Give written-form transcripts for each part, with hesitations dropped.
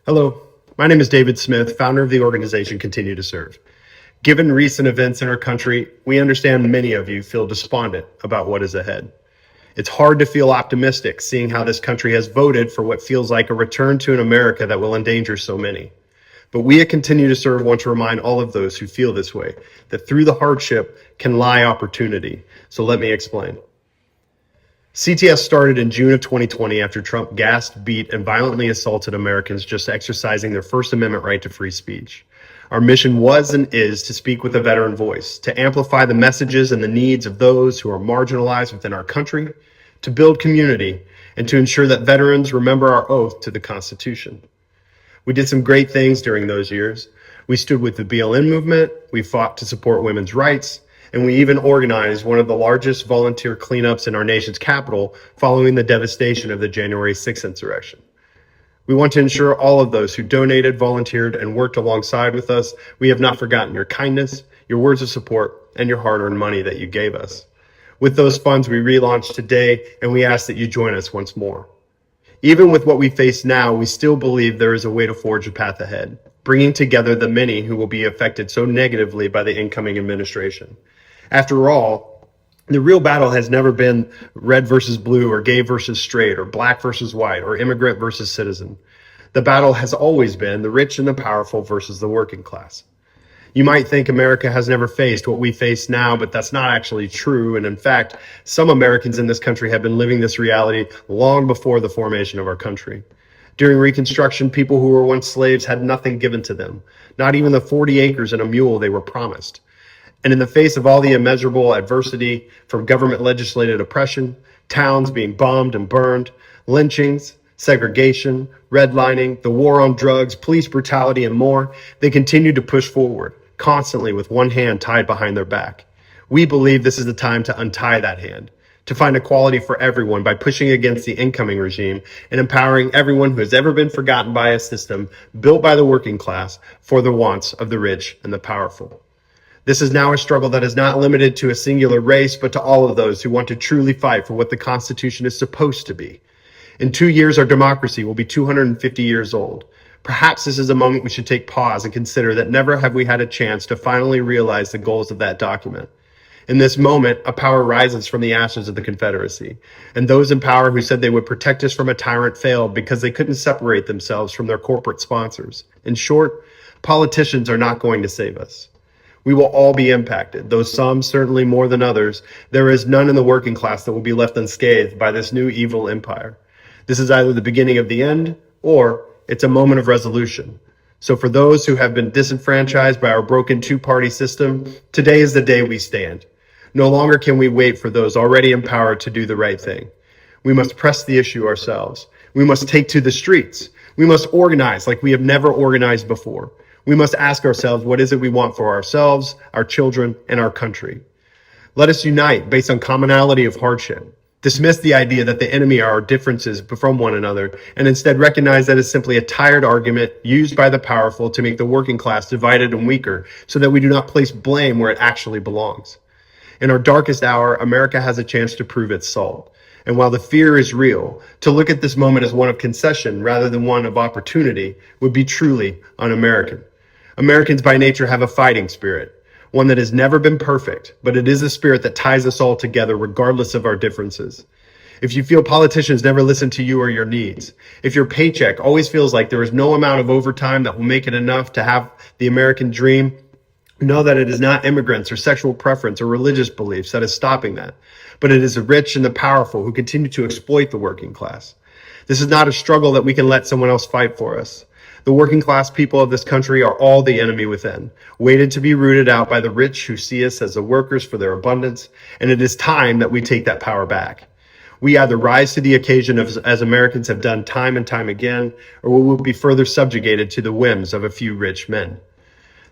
Hello, my name is David Smith, founder of the organization Continue to Serve. Given recent events in our country, we understand many of you feel despondent about what is ahead. It's hard to feel optimistic seeing how this country has voted for what feels like a return to an America that will endanger so many. But we at Continue to Serve want to remind all of those who feel this way that through the hardship can lie opportunity. So let me explain. CTS started in June of 2020 after Trump gassed, beat, and violently assaulted Americans just exercising their First Amendment right to free speech. Our mission was and is to speak with a veteran voice, to amplify the messages and the needs of those who are marginalized within our country, to build community, and to ensure that veterans remember our oath to the Constitution. We did some great things during those years. We stood with the BLM movement, we fought to support women's rights, and we even organized one of the largest volunteer cleanups in our nation's capital following the devastation of the January 6th insurrection. We want to ensure all of those who donated, volunteered, and worked alongside with us, we have not forgotten your kindness, your words of support, and your hard-earned money that you gave us. With those funds, we relaunched today, and we ask that you join us once more. Even with what we face now, we still believe there is a way to forge a path ahead, bringing together the many who will be affected so negatively by the incoming administration. After all, the real battle has never been red versus blue or gay versus straight or black versus white or immigrant versus citizen. The battle has always been the rich and the powerful versus the working class. You might think America has never faced what we face now, but that's not actually true. And in fact, some Americans in this country have been living this reality long before the formation of our country. During Reconstruction, people who were once slaves had nothing given to them, not even the 40 acres and a mule they were promised. And in the face of all the immeasurable adversity from government legislated oppression, towns being bombed and burned, lynchings, segregation, redlining, the war on drugs, police brutality, and more, they continued to push forward, constantly with one hand tied behind their back. We believe this is the time to untie that hand, to find equality for everyone by pushing against the incoming regime and empowering everyone who has ever been forgotten by a system built by the working class for the wants of the rich and the powerful. This is now a struggle that is not limited to a singular race, but to all of those who want to truly fight for what the Constitution is supposed to be. In 2 years, our democracy will be 250 years old. Perhaps this is a moment we should take pause and consider that never have we had a chance to finally realize the goals of that document. In this moment, a power rises from the ashes of the Confederacy, and those in power who said they would protect us from a tyrant failed because they couldn't separate themselves from their corporate sponsors. In short, politicians are not going to save us. We will all be impacted, though some certainly more than others. There is none in the working class that will be left unscathed by this new evil empire. This is either the beginning of the end, or it's a moment of resolution. So for those who have been disenfranchised by our broken two-party system, today is the day we stand. No longer can we wait for those already empowered to do the right thing. We must press the issue ourselves. We must take to the streets. We must organize like we have never organized before. We must ask ourselves, what is it we want for ourselves, our children, and our country? Let us unite based on commonality of hardship. Dismiss the idea that the enemy are our differences from one another, and instead recognize that it's simply a tired argument used by the powerful to make the working class divided and weaker, so that we do not place blame where it actually belongs. In our darkest hour, America has a chance to prove its salt. And while the fear is real, to look at this moment as one of concession rather than one of opportunity would be truly un-American. Americans by nature have a fighting spirit, one that has never been perfect, but it is a spirit that ties us all together regardless of our differences. If you feel politicians never listen to you or your needs, if your paycheck always feels like there is no amount of overtime that will make it enough to have the American dream, know that it is not immigrants or sexual preference or religious beliefs that is stopping that, but it is the rich and the powerful who continue to exploit the working class. This is not a struggle that we can let someone else fight for us. The working class people of this country are all the enemy within, waited to be rooted out by the rich who see us as the workers for their abundance, and it is time that we take that power back. We either rise to the occasion as Americans have done time and time again, or we will be further subjugated to the whims of a few rich men.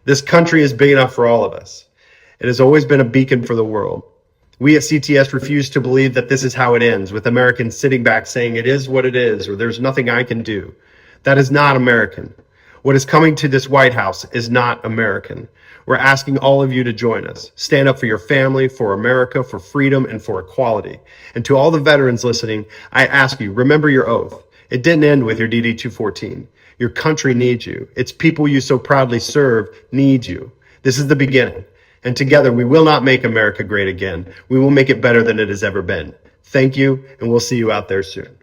This country is big enough for all of us. It has always been a beacon for the world. We at CTS refuse to believe that this is how it ends, with Americans sitting back saying it is what it is, or there's nothing I can do. That is not American. What is coming to this White House is not American. We're asking all of you to join us. Stand up for your family, for America, for freedom, and for equality. And to all the veterans listening, I ask you, remember your oath. It didn't end with your DD-214. Your country needs you. Its people you so proudly serve need you. This is the beginning. And together we will not make America great again. We will make it better than it has ever been. Thank you, and we'll see you out there soon.